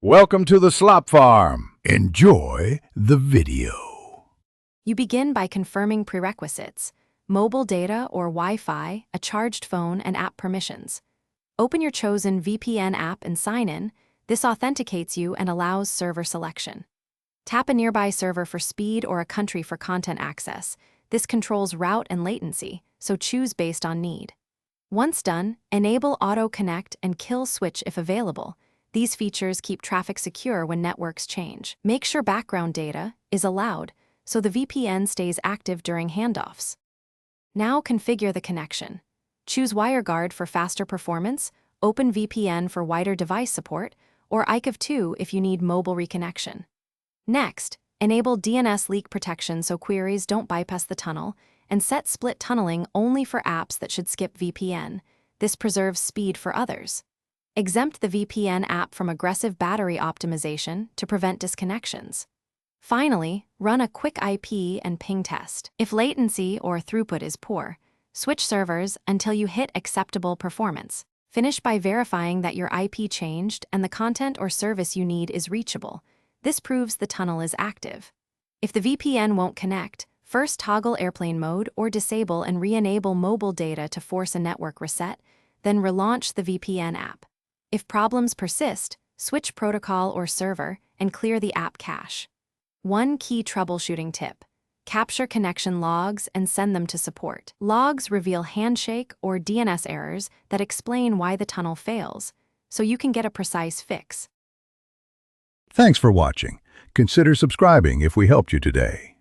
Welcome to the Slop Farm. Enjoy the video. You begin by confirming prerequisites: mobile data or Wi-Fi, a charged phone, and app permissions. Open your chosen VPN app and sign in. This authenticates you and allows server selection. Tap a nearby server for speed or a country for content access. This controls route and latency, so choose based on need. Once done, enable Auto Connect and Kill Switch if available. These features keep traffic secure when networks change. Make sure background data is allowed, so the VPN stays active during handoffs. Now configure the connection. Choose WireGuard for faster performance, OpenVPN for wider device support, or IKEV2 if you need mobile reconnection. Next, enable DNS leak protection so queries don't bypass the tunnel, and set split tunneling only for apps that should skip VPN. This preserves speed for others. Exempt the VPN app from aggressive battery optimization to prevent disconnections. Finally, run a quick IP and ping test. If latency or throughput is poor, switch servers until you hit acceptable performance. Finish by verifying that your IP changed and the content or service you need is reachable. This proves the tunnel is active. If the VPN won't connect, first toggle airplane mode or disable and re-enable mobile data to force a network reset, then relaunch the VPN app. If problems persist, switch protocol or server and clear the app cache. One key troubleshooting tip: capture connection logs and send them to support. Logs reveal handshake or DNS errors that explain why the tunnel fails, so you can get a precise fix. Thanks for watching. Consider subscribing if we helped you today.